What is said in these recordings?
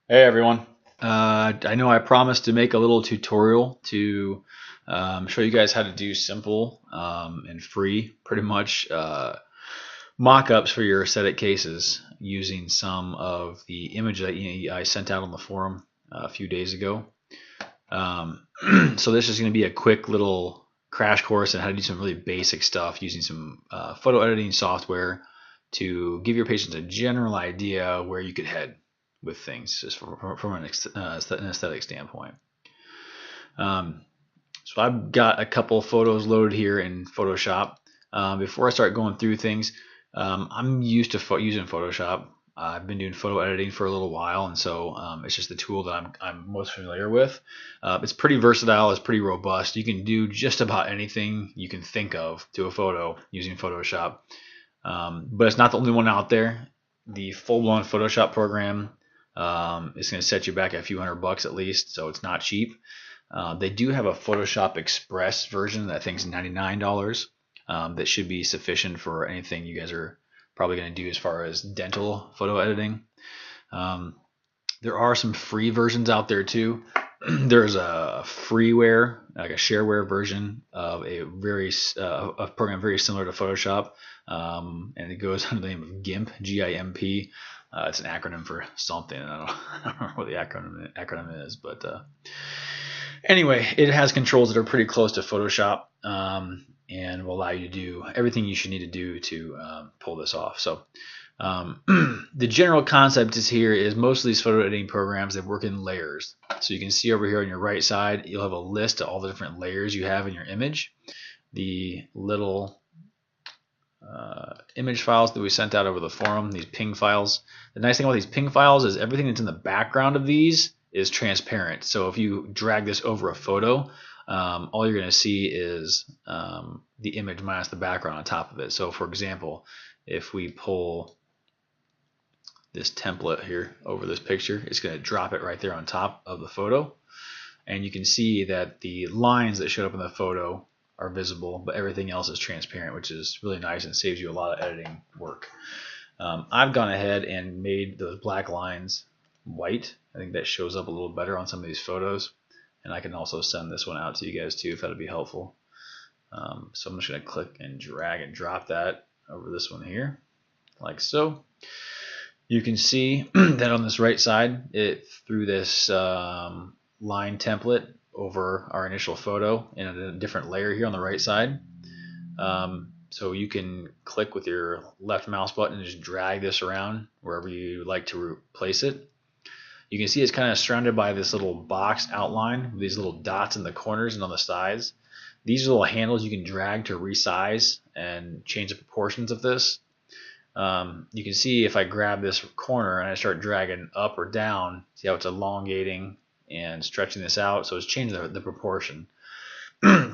Hey everyone. I know I promised to make a little tutorial to show you guys how to do simple and free, pretty much, mock-ups for your aesthetic cases using some of the image that I sent out on the forum a few days ago. So this is going to be a quick little crash course on how to do some really basic stuff using some photo editing software to give your patients a general idea where you could head with things just from an aesthetic standpoint. So I've got a couple photos loaded here in Photoshop. Before I start going through things, I'm used to using Photoshop. I've been doing photo editing for a little while, and so it's just the tool that I'm most familiar with. It's pretty versatile. It's pretty robust. You can do just about anything you can think of to a photo using Photoshop. But it's not the only one out there. The full-blown Photoshop program is going to set you back a few $100 at least, so it's not cheap. They do have a Photoshop Express version that I think is $99. That should be sufficient for anything you guys are probably going to do as far as dental photo editing. There are some free versions out there too. There's a freeware, like a shareware version of a program very similar to Photoshop, and it goes under the name of GIMP, G-I-M-P. It's an acronym for something. I don't know what the acronym is, but anyway, it has controls that are pretty close to Photoshop, and will allow you to do everything you should need to do to pull this off. So the general concept is most of these photo editing programs, they work in layers. So you can see over here on your right side, you'll have a list of all the different layers you have in your image. The little image files that we sent out over the forum, these ping files. The nice thing about these ping files is everything that's in the background of these is transparent. So if you drag this over a photo, all you're going to see is the image minus the background on top of it. So for example, if we pull this template here over this picture, it's going to drop it right there on top of the photo. And you can see that the lines that showed up in the photo are visible, but everything else is transparent, which is really nice and saves you a lot of editing work. I've gone ahead and made those black lines white. I think that shows up a little better on some of these photos. And I can also send this one out to you guys too if that'll be helpful. So I'm just going to click and drag and drop that over this one here, like so. You can see that on this right side, it threw this line template over our initial photo in a different layer here on the right side. So you can click with your left mouse button and just drag this around wherever you like to place it. You can see it's kind of surrounded by this little box outline with these little dots in the corners and on the sides. These are little handles you can drag to resize and change the proportions of this. You can see if I grab this corner and I start dragging up or down, see how it's elongating and stretching this out, so it's changing the proportion.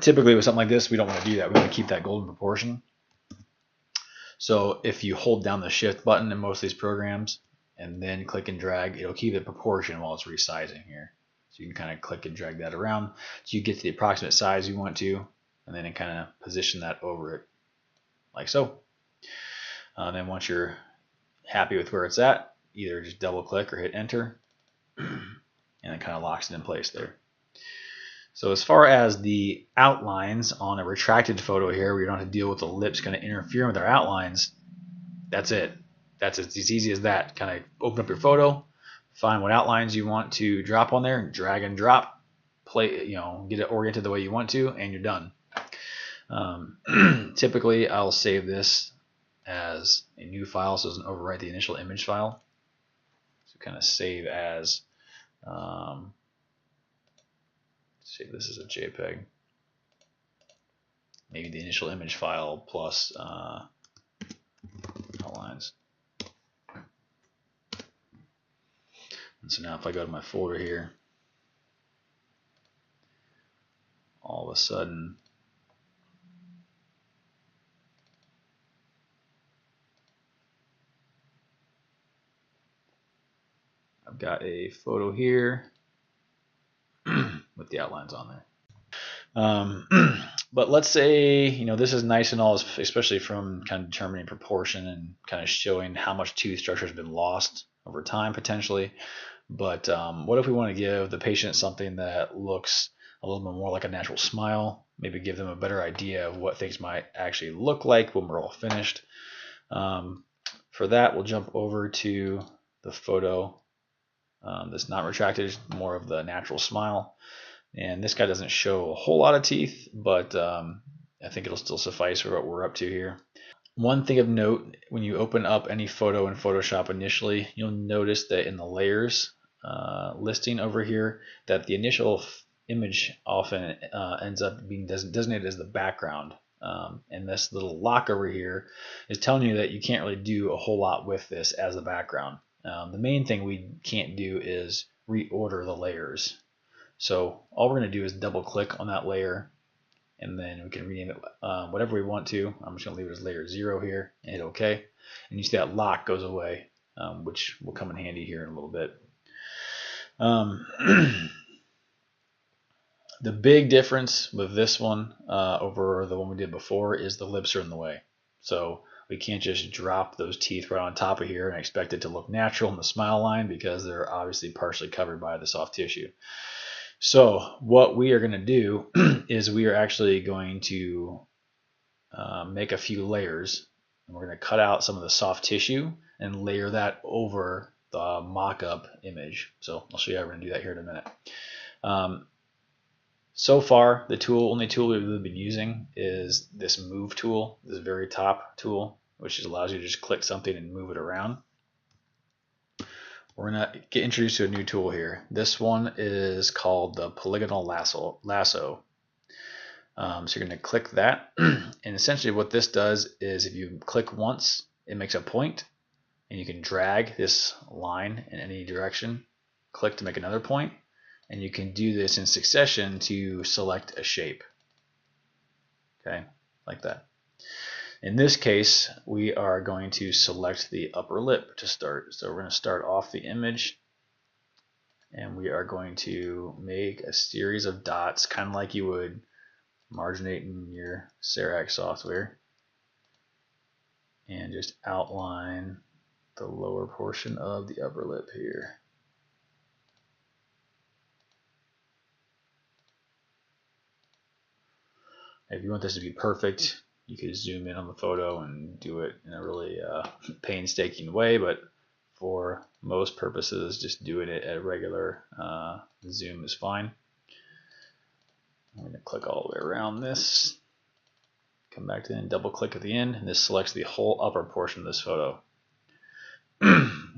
Typically with something like this, we don't want to do that. We want to keep that golden proportion. So if you hold down the shift button in most of these programs and then click and drag, it'll keep the proportion while it's resizing here. So you can kind of click and drag that around so you get to the approximate size you want to, and then kind of position that over it like so. Then once you're happy with where it's at, either just double click or hit enter, and it kind of locks it in place there. So as far as the outlines on a retracted photo here, where you don't have to deal with the lips kind of interfering with our outlines, that's it. That's as easy as that. Kind of open up your photo, find what outlines you want to drop on there, drag and drop, play, get it oriented the way you want to, and you're done. Typically, I'll save this as a new file so it doesn't overwrite the initial image file. So kind of save as, say this is a JPEG. Maybe the initial image file plus outlines. And so now if I go to my folder here, all of a sudden I've got a photo here with the outlines on there. But let's say, this is nice and all, especially from kind of determining proportion and kind of showing how much tooth structure has been lost over time potentially. But what if we want to give the patient something that looks a little bit more like a natural smile, maybe give them a better idea of what things might actually look like when we're all finished. For that, we'll jump over to the photo that's not retracted, more of the natural smile. And this guy doesn't show a whole lot of teeth, but I think it'll still suffice for what we're up to here. One thing of note, when you open up any photo in Photoshop initially, you'll notice that in the layers listing over here, that the initial image often ends up being designated as the background. And this little lock over here is telling you that you can't really do a whole lot with this as the background. The main thing we can't do is reorder the layers. So all we're going to do is double click on that layer, and then we can rename it whatever we want to. I'm just going to leave it as layer 0 here and hit OK. And you see that lock goes away, which will come in handy here in a little bit. The big difference with this one over the one we did before is the lips are in the way. So we can't just drop those teeth right on top of here and expect it to look natural in the smile line, because they're obviously partially covered by the soft tissue. So what we are going to do is we are actually going to make a few layers, and we're going to cut out some of the soft tissue and layer that over the mock-up image. So I'll show you how we're going to do that here in a minute. So far, the only tool we've really been using is this move tool, this very top tool, which just allows you to just click something and move it around. We're going to get introduced to a new tool here. This one is called the polygonal lasso. So you're going to click that, and essentially what this does is if you click once, it makes a point, and you can drag this line in any direction, click to make another point, and you can do this in succession to select a shape. Okay, like that. In this case, we are going to select the upper lip to start. So we're going to start off the image, and we are going to make a series of dots, kind of like you would marginate in your Serac software, and just outline the lower portion of the upper lip here. If you want this to be perfect, you could zoom in on the photo and do it in a really painstaking way, but for most purposes, just doing it at a regular zoom is fine. I'm going to click all the way around this, come back to the end, double click at the end, and this selects the whole upper portion of this photo.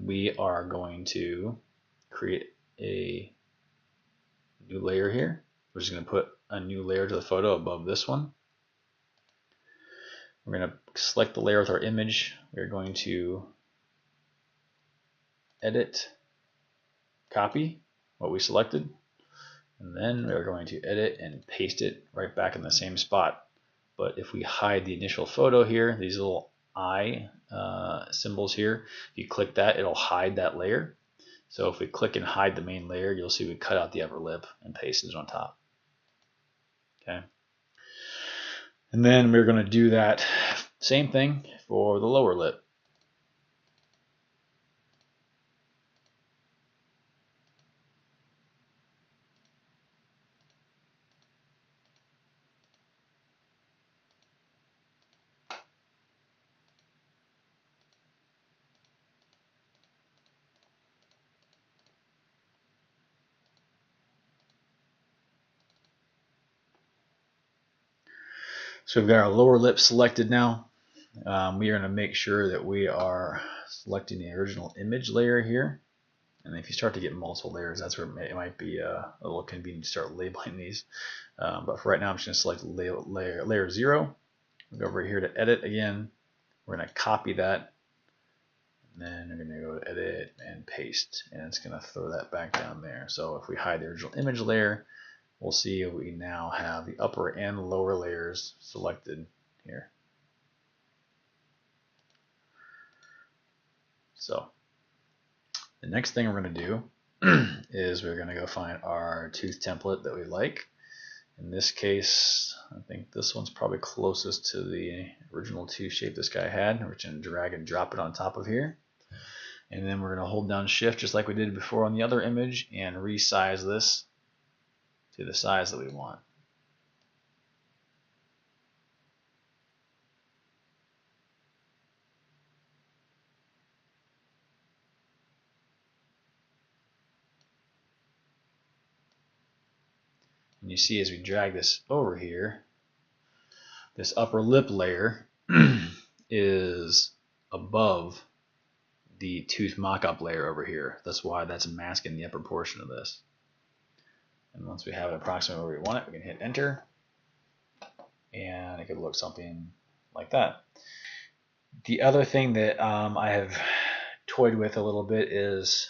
We are going to create a new layer here. We're just going to put a new layer to the photo above this one. We're going to select the layer with our image. We're going to edit, copy what we selected, and then we're going to edit and paste it right back in the same spot. But if we hide the initial photo here, these little eye symbols here, if you click that, it'll hide that layer. So if we click and hide the main layer, you'll see we cut out the upper lip and pasted it on top. Okay. And then we're going to do that same thing for the lower lip. So we've got our lower lip selected now. We are going to make sure that we are selecting the original image layer here. And if you start to get multiple layers, that's where it might be a little convenient to start labeling these. But for right now, I'm just going to select layer 0. We'll go over here to edit again. We're going to copy that. And then we're going to go to edit and paste. And it's going to throw that back down there. So if we hide the original image layer, we'll see we now have the upper and lower layers selected here. So the next thing we're going to do is we're going to go find our tooth template that we like. In this case, I think this one's probably closest to the original tooth shape this guy had. We're going to drag and drop it on top of here. And then we're going to hold down shift just like we did before on the other image and resize this to the size that we want. And you see as we drag this over here, this upper lip layer is above the tooth mock-up layer over here. That's why that's masking the upper portion of this. And once we have it approximately where we want it, we can hit enter, and it could look something like that. The other thing that I have toyed with a little bit is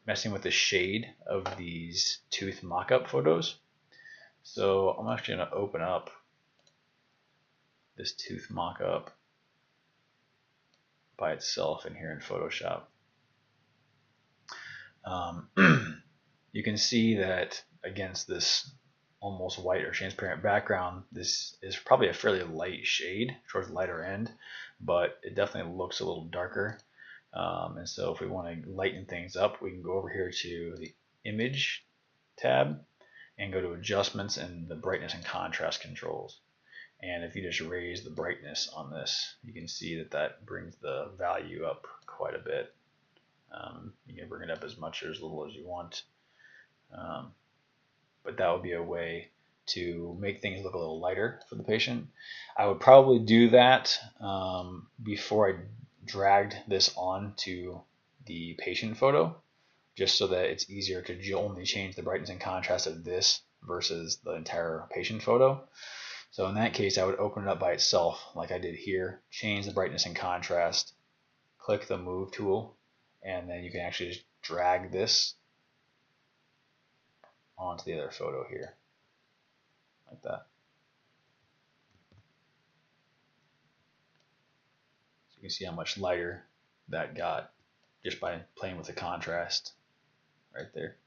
messing with the shade of these tooth mock-up photos. So I'm actually going to open up this tooth mock-up by itself in here in Photoshop. You can see that against this almost white or transparent background, this is probably a fairly light shade towards the lighter end, but it definitely looks a little darker. And so if we want to lighten things up, we can go over here to the image tab and go to adjustments and the brightness and contrast controls. And if you just raise the brightness on this, you can see that that brings the value up quite a bit. You can bring it up as much or as little as you want. But that would be a way to make things look a little lighter for the patient. I would probably do that before I dragged this on to the patient photo, just so that it's easier to only change the brightness and contrast of this versus the entire patient photo. So in that case, I would open it up by itself like I did here, change the brightness and contrast, click the move tool, and then you can actually just drag this onto the other photo here, like that. So you can see how much lighter that got just by playing with the contrast right there.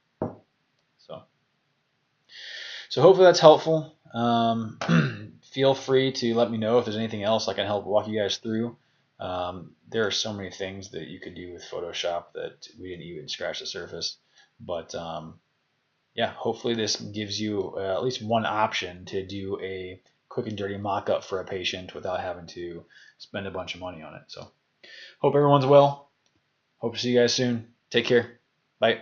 So hopefully that's helpful. Feel free to let me know if there's anything else I can help walk you guys through. There are so many things that you could do with Photoshop that we didn't even scratch the surface. But yeah, hopefully this gives you at least one option to do a quick and dirty mock-up for a patient without having to spend a bunch of money on it. So hope everyone's well. Hope to see you guys soon. Take care. Bye.